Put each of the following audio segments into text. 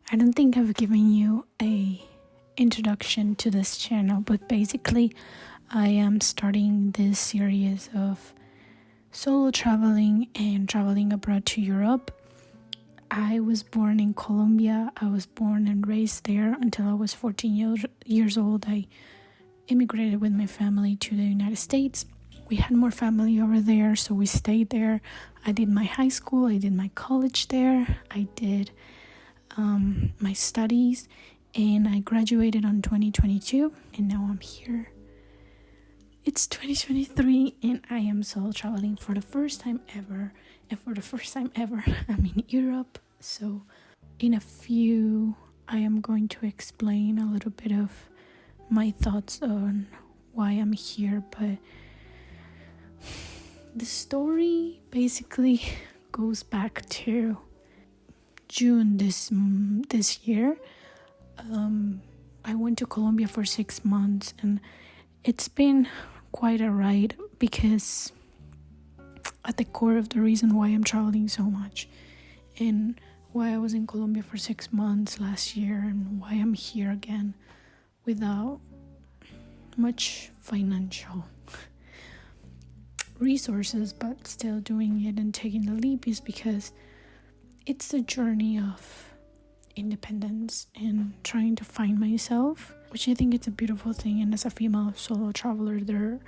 I don't think I've given you a introduction to this channel, but basically I am starting this series of solo traveling and traveling abroad to Europe. I was born in Colombia. I was born and raised there until I was 14 years old. I immigrated with my family to the United States. We had more family over there, so we stayed there. I did my high school, I did my college there, I did my studies, and I graduated on 2022, and now I'm here. It's 2023, and I am solo traveling for the first time ever. And for the first time ever, I'm in Europe. So in a few, I am going to explain a little bit of my thoughts on why I'm here. But the story basically goes back to June this year. I went to Colombia for 6 months, and it's been quite a ride because at the core of the reason why I'm traveling so much and why I was in Colombia for 6 months last year and why I'm here again without much financial resources but still doing it and taking the leap is because it's a journey of independence and trying to find myself, which I think it's a beautiful thing. And as a female solo traveler, there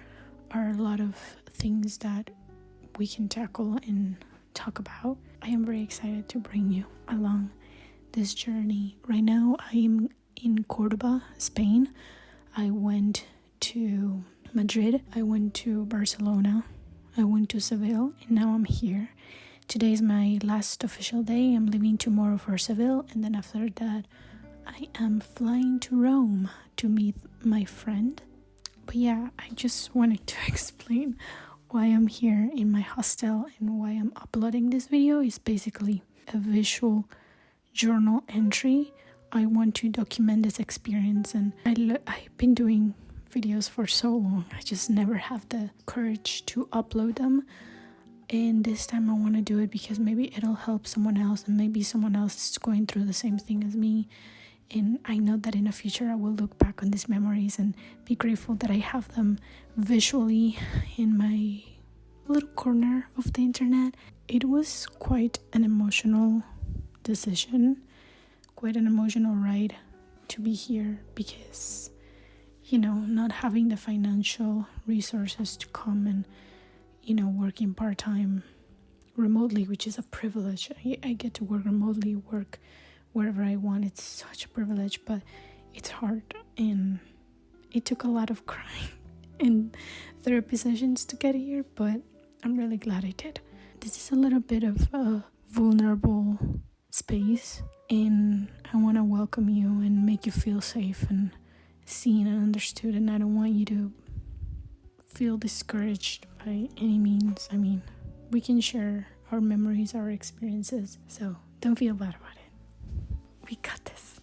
are a lot of things that we can tackle and talk about. I am very excited to bring you along this journey. Right now I am in Cordoba, Spain. I went to Madrid, I went to Barcelona, I went to Seville, and now I'm here. Today is my last official day. I'm leaving tomorrow for Seville, and then after that I am flying to Rome to meet my friend. But yeah, I just wanted to explain why I'm here in my hostel and why I'm uploading this video. Is basically a visual journal entry. I want to document this experience, and I've been doing videos for so long. I just never have the courage to upload them. And this time I want to do it because maybe it'll help someone else, and maybe someone else is going through the same thing as me. And I know that in the future I will look back on these memories and be grateful that I have them visually in my little corner of the internet. It was quite an emotional decision, quite an emotional ride to be here because, not having the financial resources to come and working part-time remotely, which is a privilege. I get to work remotely, work wherever I want. It's such a privilege, but it's hard, and it took a lot of crying and therapy sessions to get here, but I'm really glad I did. This is a little bit of a vulnerable space, and I want to welcome you and make you feel safe and seen and understood, and I don't want you to feel discouraged by any means. I mean, we can share our memories, our experiences, so don't feel bad about it. We got this.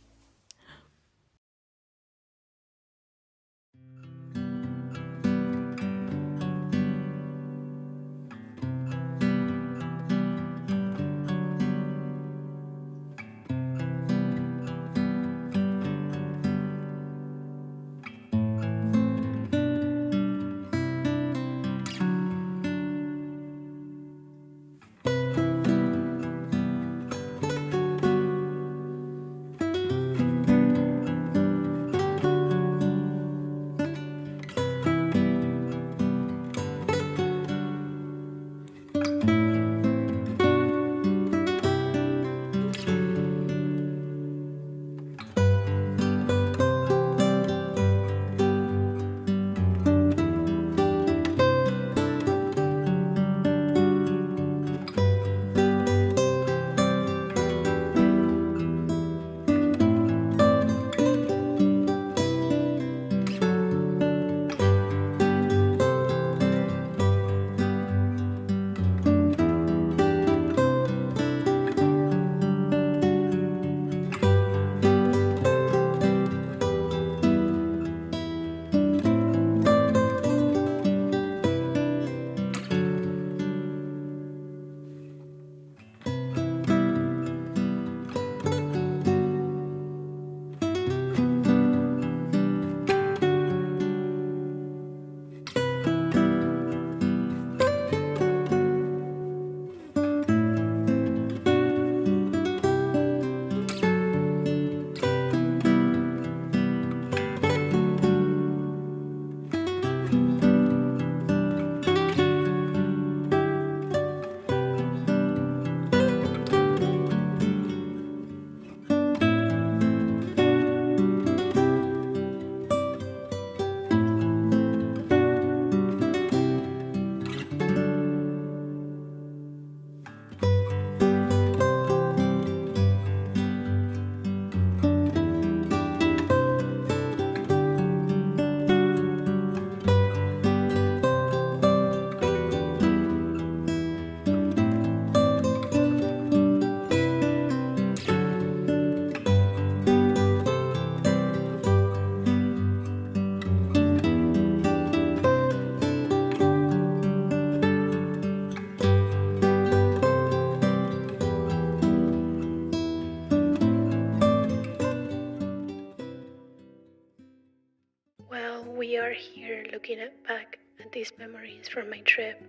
looking back at these memories from my trip,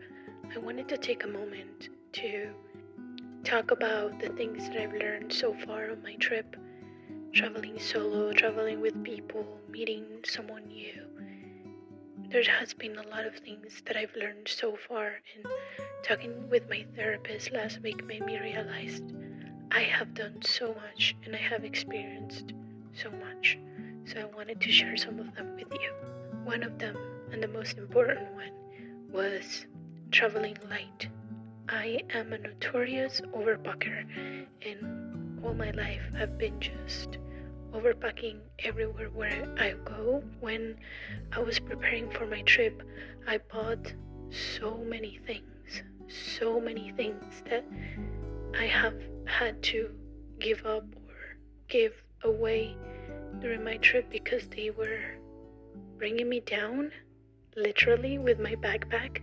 I wanted to take a moment to talk about the things that I've learned so far on my trip. Traveling solo, traveling with people, meeting someone new. There has been a lot of things that I've learned so far, and talking with my therapist last week made me realize I have done so much and I have experienced so much. So I wanted to share some of them with you. One of them, and the most important one, was traveling light. I am a notorious overpacker, and all my life I've been just overpacking everywhere where I go. When I was preparing for my trip, I bought so many things that I have had to give up or give away during my trip because they were bringing me down, literally, with my backpack.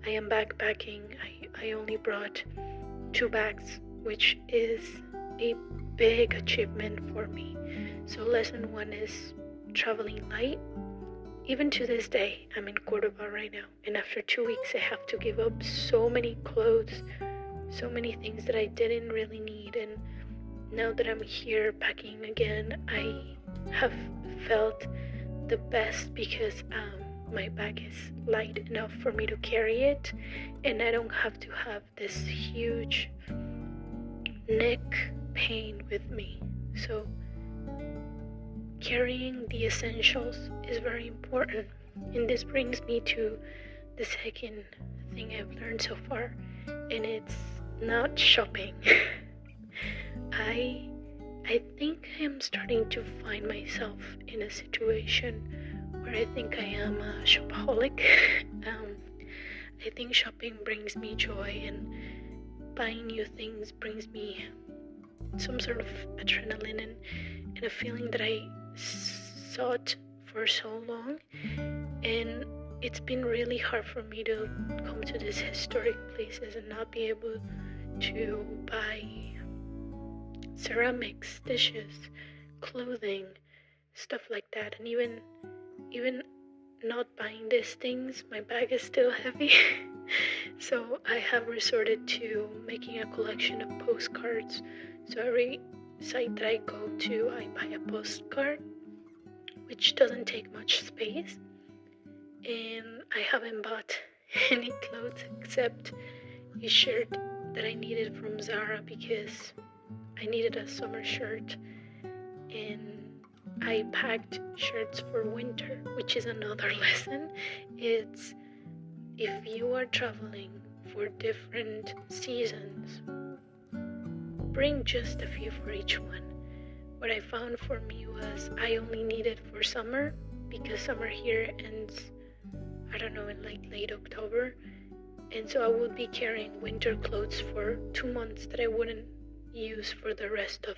I am backpacking. I only brought 2 bags, which is a big achievement for me. So lesson 1 is traveling light. Even to this day, I'm in Cordoba right now, and after 2 weeks I have to give up so many clothes, so many things that I didn't really need. And now that I'm here packing again, I have felt the best because my bag is light enough for me to carry it, and I don't have to have this huge neck pain with me. So carrying the essentials is very important, and this brings me to the second thing I've learned so far, and it's not shopping. I think I am starting to find myself in a situation where I think I am a shopaholic. I think shopping brings me joy, and buying new things brings me some sort of adrenaline and a feeling that I sought for so long. And it's been really hard for me to come to these historic places and not be able to buy ceramics, dishes, clothing, stuff like that. And even not buying these things, my bag is still heavy. So I have resorted to making a collection of postcards. So every site that I go to, I buy a postcard, which doesn't take much space. And I haven't bought any clothes except a shirt that I needed from Zara because I needed a summer shirt, and I packed shirts for winter, which is another lesson. It's if you are traveling for different seasons, bring just a few for each one. What I found for me was I only needed for summer because summer here ends, I don't know, in like late October. And so I would be carrying winter clothes for 2 months that I wouldn't use for the rest of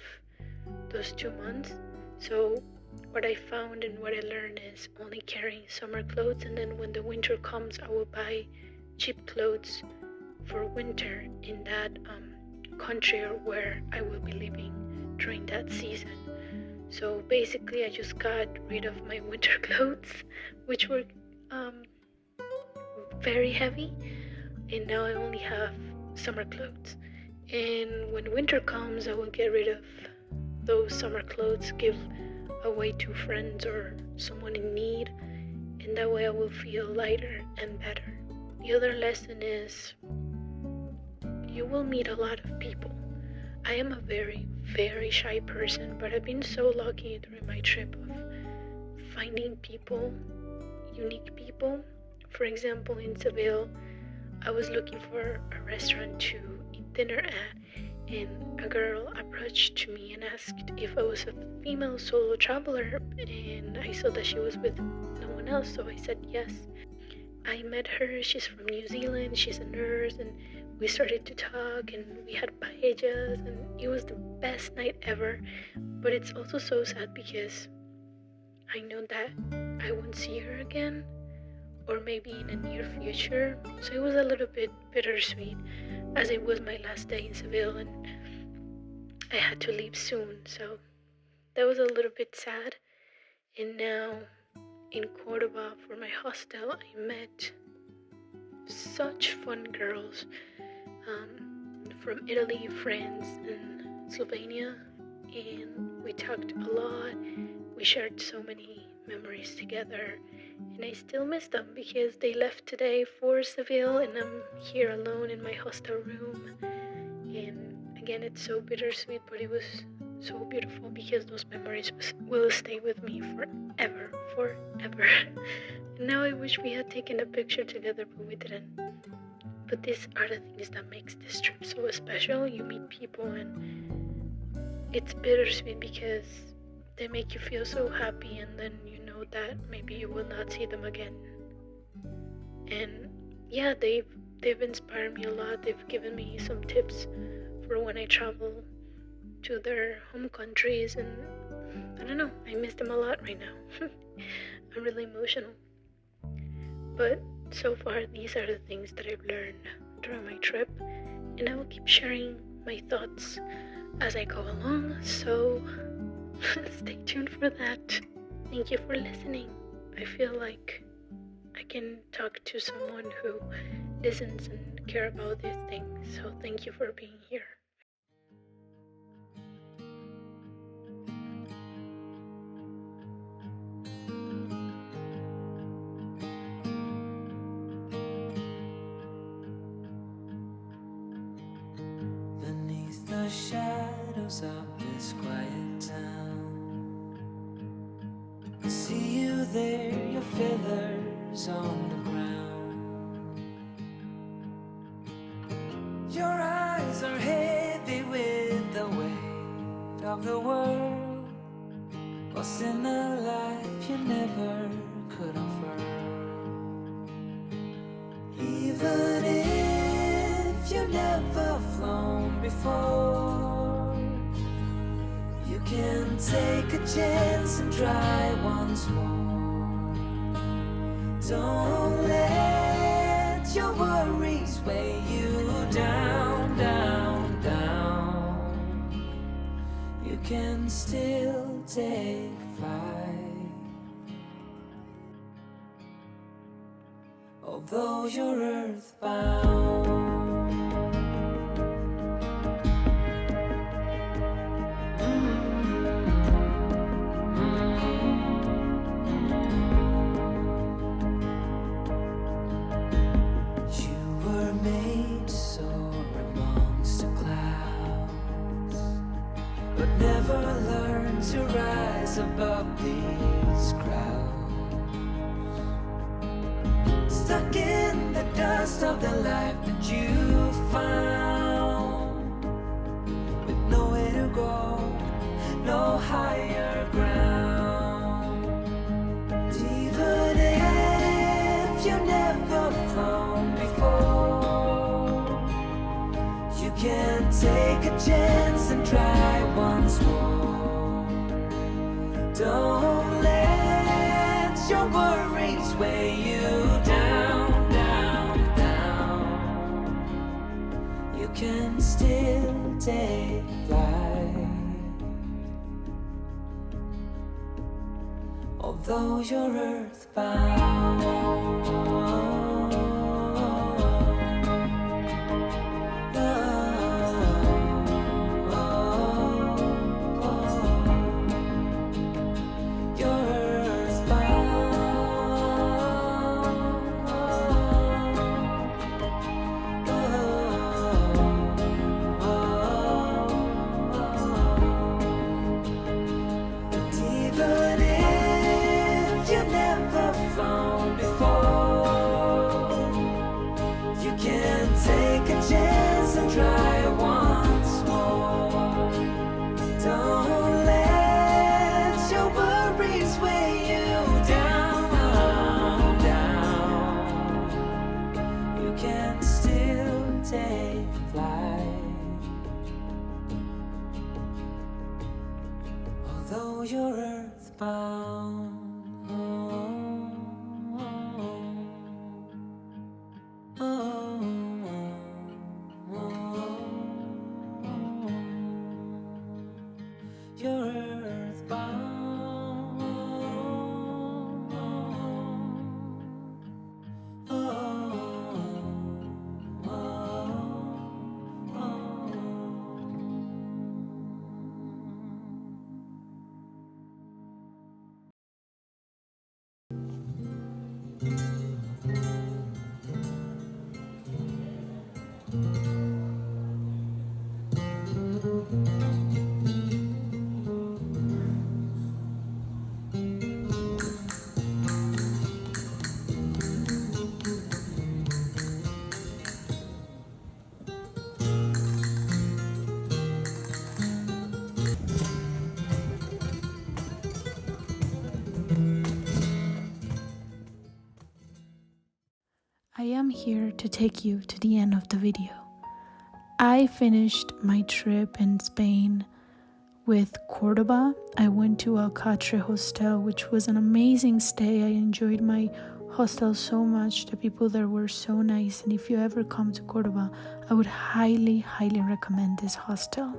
those 2 months. So what I found and what I learned is only carrying summer clothes, and then when the winter comes, I will buy cheap clothes for winter in that country or where I will be living during that season. So basically I just got rid of my winter clothes, which were very heavy, and now I only have summer clothes. And when winter comes, I will get rid of those summer clothes, give away to friends or someone in need, and that way I will feel lighter and better. The other lesson is you will meet a lot of people. I am a very, very shy person, but I've been so lucky during my trip of finding people, unique people. For example, in Seville, I was looking for a restaurant to eat dinner at, and a girl approached me and asked if I was a female solo traveler, and I saw that she was with no one else, so I said yes. I met her. She's from New Zealand, she's a nurse, and we started to talk, and we had paellas, and it was the best night ever. But it's also so sad because I know that I won't see her again, or maybe in a near future. So it was a little bit bittersweet, as it was my last day in Seville and I had to leave soon. So that was a little bit sad. And now in Cordoba for my hostel, I met such fun girls from Italy, France, and Slovenia, and we talked a lot. We shared so many memories together, and I still miss them because they left today for Seville, and I'm here alone in my hostel room. And again, it's so bittersweet, but it was so beautiful because those memories will stay with me forever. And now I wish we had taken a picture together, but we didn't. But these are the things that makes this trip so special. You meet people and it's bittersweet because they make you feel so happy, and then you know that maybe you will not see them again. And yeah, they've inspired me a lot. They've given me some tips for when I travel to their home countries, and I don't know, I miss them a lot right now. I'm really emotional. But so far, these are the things that I've learned during my trip, and I will keep sharing my thoughts as I go along, so stay tuned for that. Thank you for listening. I feel like I can talk to someone who listens and care about these things, so thank you for being here. Beneath the shadows of this quiet town, I see you there, your feathers on the ground. Your eyes are heavy with the weight of the world. What's in a life you never could unfurl? Even if you never flown before, you can take a chance and try once more. Don't let your worries weigh you down, down, down. You can still take flight, although you're earthbound. Never learn to rise above these crowds, stuck in the dust of the life that you found, with nowhere to go, no higher ground. Even if you've never flown before, you can take a chance and try once more. Don't let your worries weigh you down, down, down. You can still take flight, although you're earthbound. Although you're earthbound. You're earthbound. here to take you to the end of the video. I finished my trip in Spain with Cordoba. I went to Alcatre hostel, which was an amazing stay. I enjoyed my hostel so much. The people there were so nice, and if you ever come to Cordoba, I would highly recommend this hostel.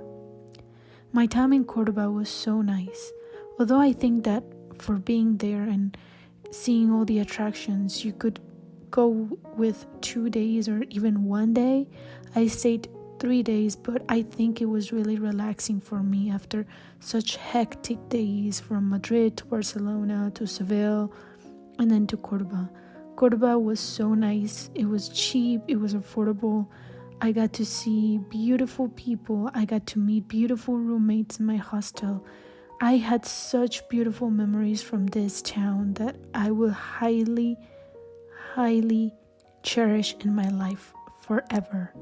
My time in Cordoba was so nice. Although I think that for being there and seeing all the attractions, you could go with 2 days or even 1 day. I stayed 3 days, but I think it was really relaxing for me after such hectic days from Madrid to Barcelona to Seville and then to Cordoba. Cordoba was so nice. It was cheap, it was affordable. I got to see beautiful people. I got to meet beautiful roommates in my hostel. I had such beautiful memories from this town that I will highly cherish in my life forever.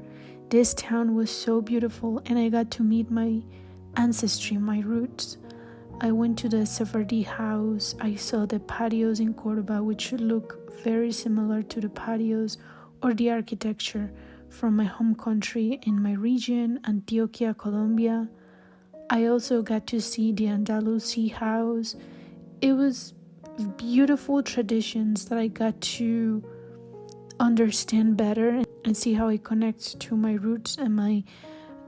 This town was so beautiful, and I got to meet my ancestry, my roots. I went to the Sephardi house. I saw the patios in Cordoba, which look very similar to the patios or the architecture from my home country in my region, Antioquia, Colombia. I also got to see the Andalusi house. It was beautiful traditions that I got to understand better and see how it connects to my roots and my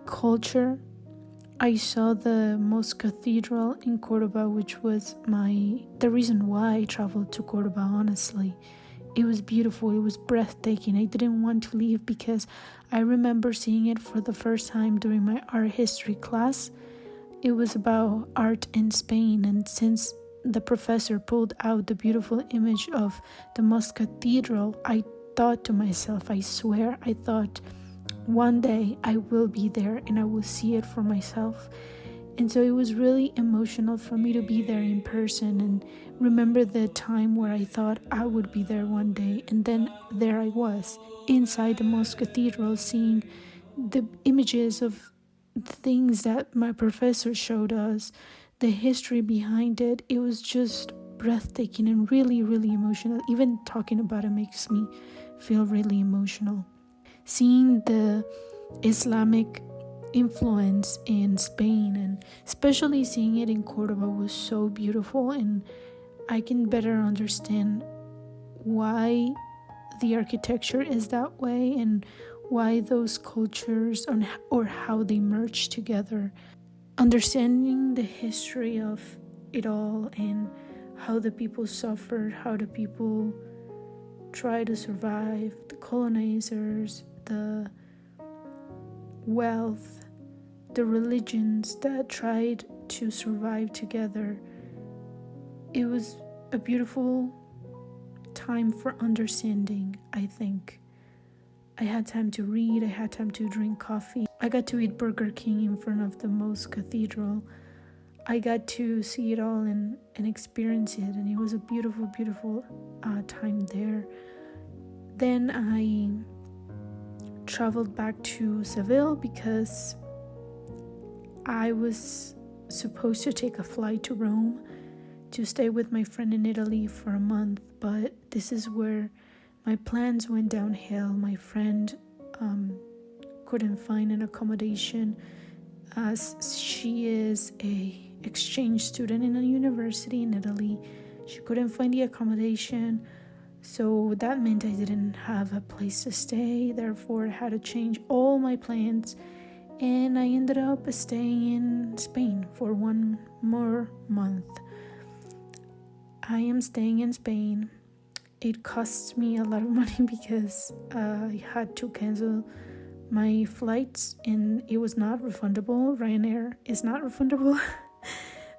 culture. I saw the Mosque Cathedral in Cordoba, which was the reason why I traveled to Cordoba, honestly. It was beautiful. It was breathtaking. I didn't want to leave because I remember seeing it for the first time during my art history class. It was about art in Spain, and since the professor pulled out the beautiful image of the Mosque Cathedral, I thought to myself, I swear, I thought, one day I will be there and I will see it for myself. And so it was really emotional for me to be there in person and remember the time where I thought I would be there one day. And then there I was, inside the Mosque Cathedral, seeing the images of the things that my professor showed us, the history behind it. It was just breathtaking and really emotional. Even talking about it makes me feel really emotional. Seeing the Islamic influence in Spain and especially seeing it in Cordoba was so beautiful, and I can better understand why the architecture is that way and why those cultures or how they merge together. Understanding the history of it all and how the people suffered, how the people try to survive, the colonizers, the wealth, the religions that tried to survive together. It was a beautiful time for understanding, I think. I had time to read, I had time to drink coffee. I got to eat Burger King in front of the Mosque Cathedral. I got to see it all and experience it, and it was a beautiful time there. Then I traveled back to Seville because I was supposed to take a flight to Rome to stay with my friend in Italy for a month, but this is where my plans went downhill. My friend couldn't find an accommodation as she is a exchange student in a university in Italy. She couldn't find the accommodation, so that meant I didn't have a place to stay. Therefore, I had to change all my plans, and I ended up staying in Spain for 1 more month. I am staying in Spain. It costs me a lot of money because I had to cancel my flights and it was not refundable. Ryanair is not refundable.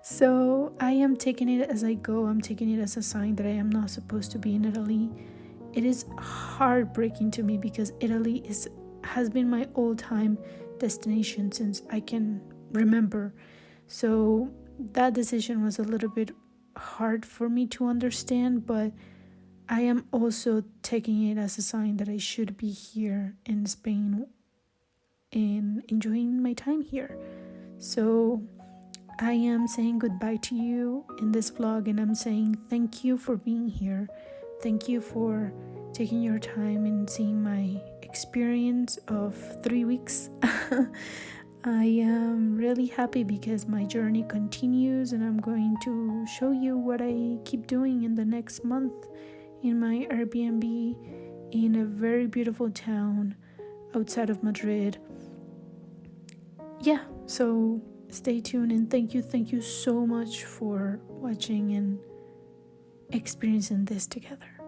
So I am taking it as I go. I'm taking it as a sign that I am not supposed to be in Italy. It is heartbreaking to me because Italy has been my all-time destination since I can remember. So that decision was a little bit hard for me to understand, but I am also taking it as a sign that I should be here in Spain and enjoying my time here. So I am saying goodbye to you in this vlog, and I'm saying thank you for being here. Thank you for taking your time and seeing my experience of 3 weeks. I am really happy because my journey continues, and I'm going to show you what I keep doing in the next month in my Airbnb in a very beautiful town outside of Madrid. Yeah, so stay tuned, and thank you so much for watching and experiencing this together.